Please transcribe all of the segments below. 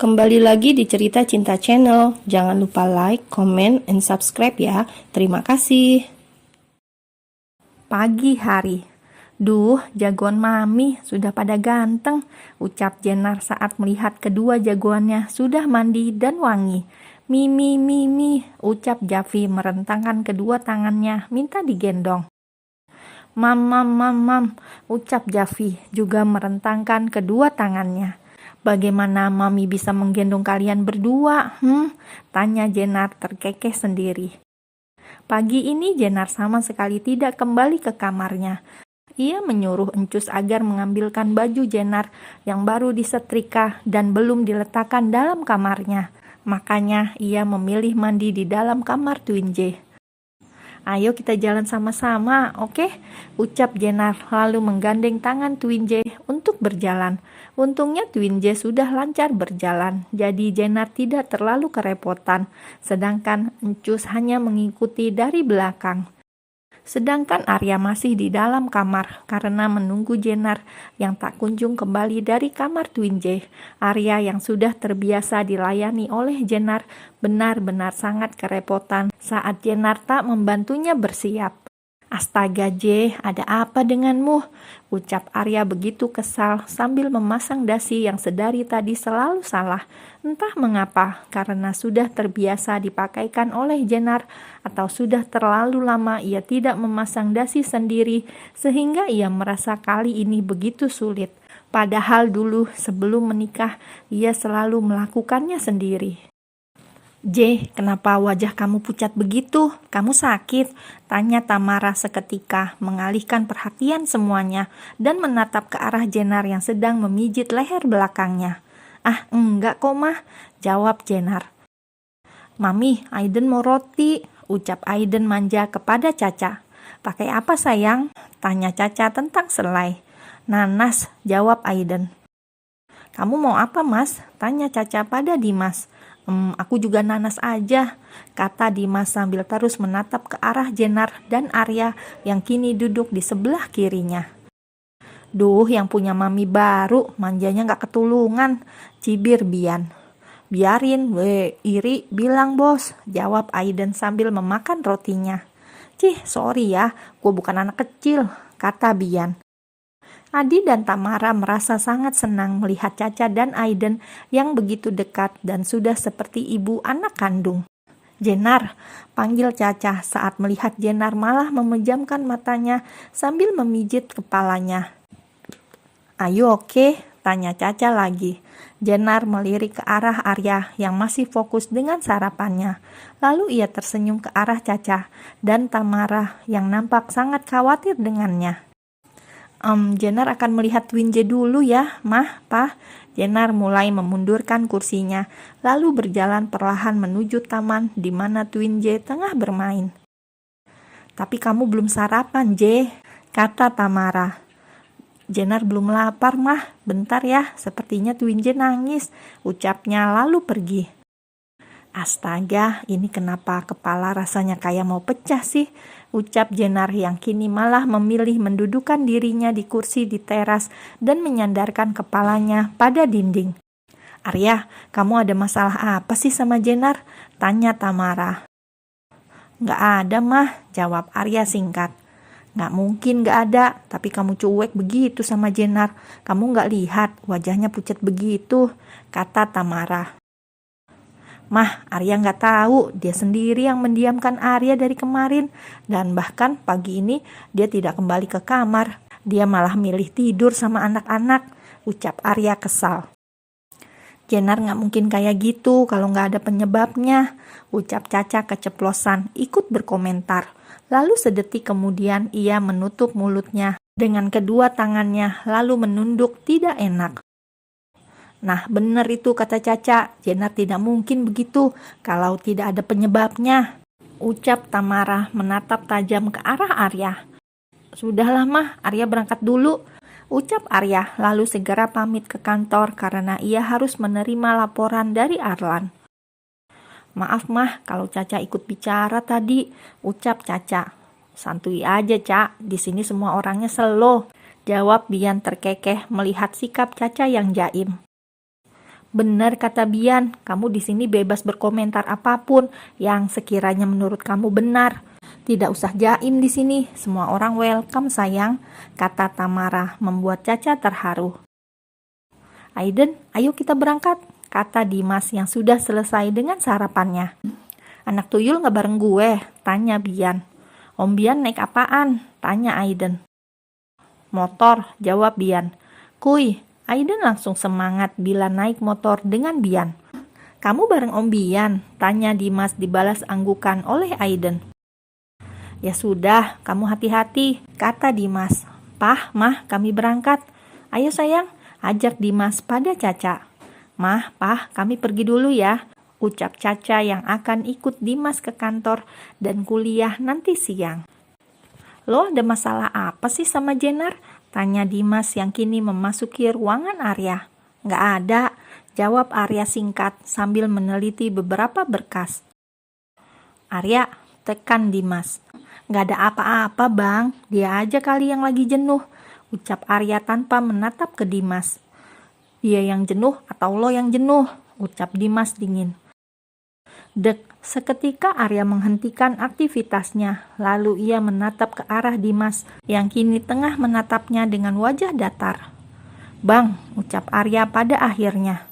Kembali lagi di Cerita Cinta Channel. Jangan lupa like, comment, and subscribe ya. Terima kasih. Pagi hari. Duh, jagoan mami sudah pada ganteng, ucap Jenar saat melihat kedua jagoannya sudah mandi dan wangi. Mimi, Mimi, ucap Javi merentangkan kedua tangannya minta digendong. Mam, mam, mam, mam, ucap Javi juga merentangkan kedua tangannya. Bagaimana mami bisa menggendong kalian berdua? Tanya Jenar terkekeh sendiri. Pagi ini Jenar sama sekali tidak kembali ke kamarnya. Ia menyuruh Encus agar mengambilkan baju Jenar yang baru disetrika dan belum diletakkan dalam kamarnya. Makanya ia memilih mandi di dalam kamar Twin J. Ayo kita jalan sama-sama, oke? Ucap Jenar lalu menggandeng tangan Twin J untuk berjalan. Untungnya Twin J sudah lancar berjalan, jadi Jenar tidak terlalu kerepotan, sedangkan Encus hanya mengikuti dari belakang. Sedangkan Arya masih di dalam kamar karena menunggu Jenar yang tak kunjung kembali dari kamar Twin J. Arya yang sudah terbiasa dilayani oleh Jenar benar-benar sangat kerepotan saat Jenar tak membantunya bersiap. Astaga J, ada apa denganmu? Ucap Arya begitu kesal sambil memasang dasi yang sedari tadi selalu salah. Entah mengapa, karena sudah terbiasa dipakaikan oleh Jenar atau sudah terlalu lama ia tidak memasang dasi sendiri sehingga ia merasa kali ini begitu sulit. Padahal dulu sebelum menikah ia selalu melakukannya sendiri. J, kenapa wajah kamu pucat begitu? Kamu sakit? Tanya Tamara seketika, mengalihkan perhatian semuanya dan menatap ke arah Jenar yang sedang memijit leher belakangnya. Ah, enggak kok mah, jawab Jenar. Mami, Aiden mau roti, ucap Aiden manja kepada Caca. Pakai apa sayang? Tanya Caca tentang selai. Nanas, jawab Aiden. Kamu mau apa mas? Tanya Caca pada Dimas. Aku juga nanas aja, kata Dimas sambil terus menatap ke arah Jenar dan Arya yang kini duduk di sebelah kirinya. Duh, yang punya mami baru, manjanya gak ketulungan, cibir Bian. Biarin, iri, bilang bos, jawab Aiden sambil memakan rotinya. Cih, sorry ya, gue bukan anak kecil, kata Bian. Adi dan Tamara merasa sangat senang melihat Caca dan Aiden yang begitu dekat dan sudah seperti ibu anak kandung. Jenar, panggil Caca saat melihat Jenar malah memejamkan matanya sambil memijit kepalanya. Ayo oke? Tanya Caca lagi. Jenar melirik ke arah Arya yang masih fokus dengan sarapannya. Lalu ia tersenyum ke arah Caca dan Tamara yang nampak sangat khawatir dengannya. Jenar akan melihat Twin J dulu ya, Mah, Pah. Jenar mulai memundurkan kursinya, lalu berjalan perlahan menuju taman di mana Twin J tengah bermain. Tapi kamu belum sarapan, J, kata Tamara. Jenar belum lapar, Mah. Bentar ya, sepertinya Twin J nangis, ucapnya lalu pergi. Astaga, ini kenapa kepala rasanya kayak mau pecah sih? Ucap Jenar yang kini malah memilih mendudukkan dirinya di kursi di teras dan menyandarkan kepalanya pada dinding. Arya, kamu ada masalah apa sih sama Jenar? Tanya Tamara. Gak ada mah, jawab Arya singkat. Gak mungkin gak ada, tapi kamu cuek begitu sama Jenar. Kamu gak lihat wajahnya pucat begitu, kata Tamara. Mah, Arya nggak tahu, dia sendiri yang mendiamkan Arya dari kemarin. Dan bahkan pagi ini dia tidak kembali ke kamar. Dia malah milih tidur sama anak-anak, ucap Arya kesal. Jenar nggak mungkin kayak gitu kalau nggak ada penyebabnya, ucap Caca keceplosan, ikut berkomentar. Lalu sedetik kemudian ia menutup mulutnya dengan kedua tangannya lalu menunduk tidak enak. Nah benar itu kata Caca, Jenar tidak mungkin begitu kalau tidak ada penyebabnya, ucap Tamara menatap tajam ke arah Arya. Sudahlah mah, Arya berangkat dulu, ucap Arya lalu segera pamit ke kantor karena ia harus menerima laporan dari Arlan. Maaf mah kalau Caca ikut bicara tadi, ucap Caca. Santuy aja Ca, di sini semua orangnya slow, jawab Bian terkekeh melihat sikap Caca yang jaim. Benar kata Bian, kamu di sini bebas berkomentar apapun yang sekiranya menurut kamu benar. Tidak usah jaim di sini, semua orang welcome sayang, kata Tamara membuat Caca terharu. Aiden, ayo kita berangkat, kata Dimas yang sudah selesai dengan sarapannya. Anak tuyul gak bareng gue? Tanya Bian. Om Bian naik apaan? Tanya Aiden. Motor, jawab Bian. Kuy, Aiden langsung semangat bila naik motor dengan Bian. Kamu bareng Om Bian? Tanya Dimas dibalas anggukan oleh Aiden. Ya sudah, kamu hati-hati, kata Dimas. Pah, Mah, kami berangkat. Ayo sayang, ajak Dimas pada Caca. Mah, Pah, kami pergi dulu ya, ucap Caca yang akan ikut Dimas ke kantor dan kuliah nanti siang. Lo ada masalah apa sih sama Jenar? Tanya Dimas yang kini memasuki ruangan Arya. Nggak ada, jawab Arya singkat sambil meneliti beberapa berkas. Arya, tekan Dimas. Nggak ada apa-apa bang, dia aja kali yang lagi jenuh, ucap Arya tanpa menatap ke Dimas. Dia yang jenuh atau lo yang jenuh? Ucap Dimas dingin. Dek, seketika Arya menghentikan aktivitasnya, lalu ia menatap ke arah Dimas yang kini tengah menatapnya dengan wajah datar. Bang, ucap Arya pada akhirnya.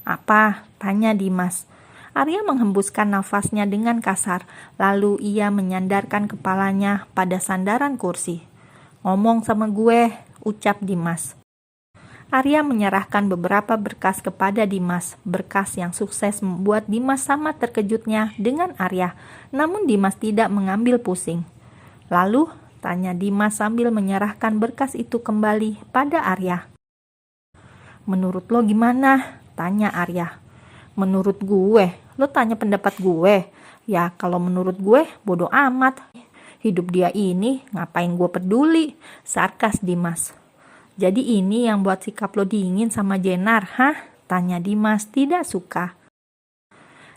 Apa? Tanya Dimas. Arya menghembuskan nafasnya dengan kasar, lalu ia menyandarkan kepalanya pada sandaran kursi. Ngomong sama gue, ucap Dimas. Arya menyerahkan beberapa berkas kepada Dimas. Berkas yang sukses membuat Dimas sama terkejutnya dengan Arya. Namun Dimas tidak mengambil pusing. Lalu, tanya Dimas sambil menyerahkan berkas itu kembali pada Arya. Menurut lo gimana? Tanya Arya. Menurut gue, lo tanya pendapat gue. Ya kalau menurut gue, bodo amat. Hidup dia ini, ngapain gue peduli? Sarkas Dimas. Jadi ini yang buat sikap lo dingin sama Jenar, hah? Tanya Dimas tidak suka.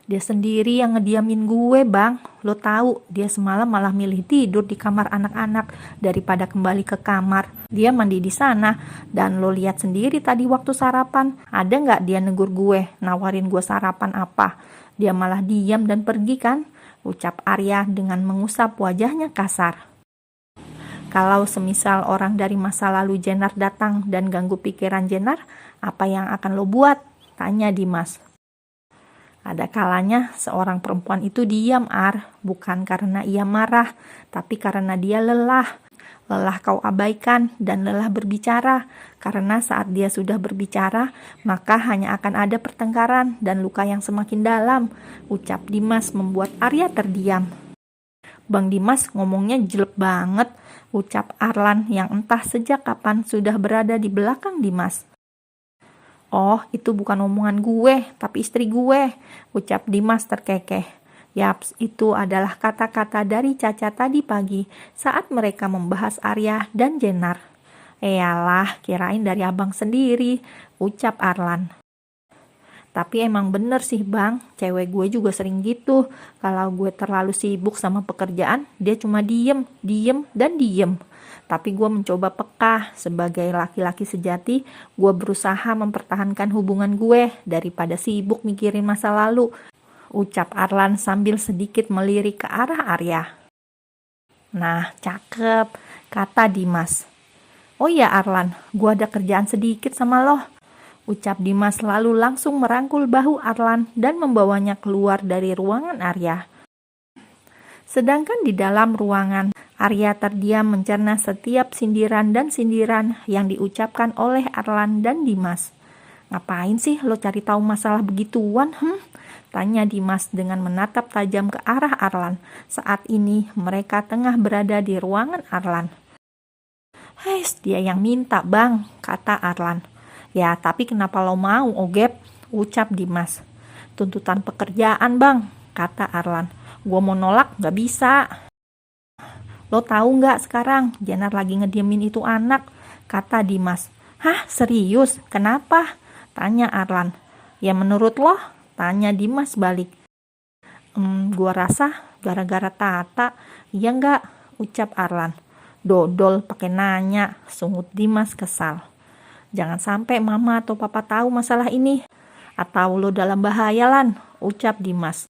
Dia sendiri yang ngediamin gue bang. Lo tahu dia semalam malah milih tidur di kamar anak-anak daripada kembali ke kamar. Dia mandi di sana dan lo lihat sendiri tadi waktu sarapan. Ada nggak dia negur gue, nawarin gue sarapan apa? Dia malah diam dan pergi kan? Ucap Arya dengan mengusap wajahnya kasar. Kalau semisal orang dari masa lalu Jenar datang dan ganggu pikiran Jenar, apa yang akan lo buat? Tanya Dimas. Ada kalanya seorang perempuan itu diam, Ar. Bukan karena ia marah, tapi karena dia lelah. Lelah kau abaikan dan lelah berbicara. Karena saat dia sudah berbicara, maka hanya akan ada pertengkaran dan luka yang semakin dalam. Ucap Dimas membuat Arya terdiam. Bang Dimas ngomongnya jelek banget, ucap Arlan yang entah sejak kapan sudah berada di belakang Dimas. Oh, itu bukan omongan gue, tapi istri gue, ucap Dimas terkekeh. Yaps, itu adalah kata-kata dari Caca tadi pagi saat mereka membahas Arya dan Jenar. Eyalah, kirain dari abang sendiri, ucap Arlan. Tapi emang bener sih bang, cewek gue juga sering gitu. Kalau gue terlalu sibuk sama pekerjaan, dia cuma diem, dan diem. Tapi gue mencoba peka. Sebagai laki-laki sejati, gue berusaha mempertahankan hubungan gue daripada sibuk mikirin masa lalu. Ucap Arlan sambil sedikit melirik ke arah Arya. Nah, cakep, kata Dimas. Oh iya Arlan, gue ada kerjaan sedikit sama lo. Ucap Dimas lalu langsung merangkul bahu Arlan dan membawanya keluar dari ruangan Arya. Sedangkan di dalam ruangan, Arya terdiam mencerna setiap sindiran dan sindiran yang diucapkan oleh Arlan dan Dimas. Ngapain sih lo cari tahu masalah begituan? Tanya Dimas dengan menatap tajam ke arah Arlan. Saat ini mereka tengah berada di ruangan Arlan. Heis, dia yang minta bang, kata Arlan. Ya, tapi kenapa lo mau, Ogep? Ucap Dimas. Tuntutan pekerjaan, bang, kata Arlan. Gua mau nolak, gak bisa. Lo tahu gak sekarang, Jenar lagi ngediemin itu anak, kata Dimas. Hah, serius? Kenapa? Tanya Arlan. Ya menurut lo? Tanya Dimas balik. Gua rasa gara-gara Tata. Iya gak? Ucap Arlan. Dodol pakai nanya, sungut Dimas kesal. Jangan sampai mama atau papa tahu masalah ini. Atau lo dalam bahaya, Lan, ucap Dimas.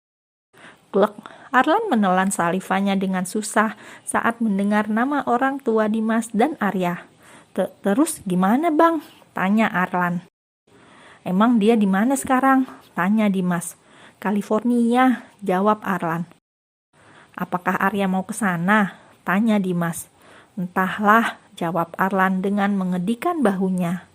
Glek, Arlan menelan salivanya dengan susah saat mendengar nama orang tua Dimas dan Arya. Terus gimana, Bang? Tanya Arlan. Emang dia di mana sekarang? Tanya Dimas. California, jawab Arlan. Apakah Arya mau ke sana? Tanya Dimas. Entahlah, jawab Arlan dengan mengedikan bahunya.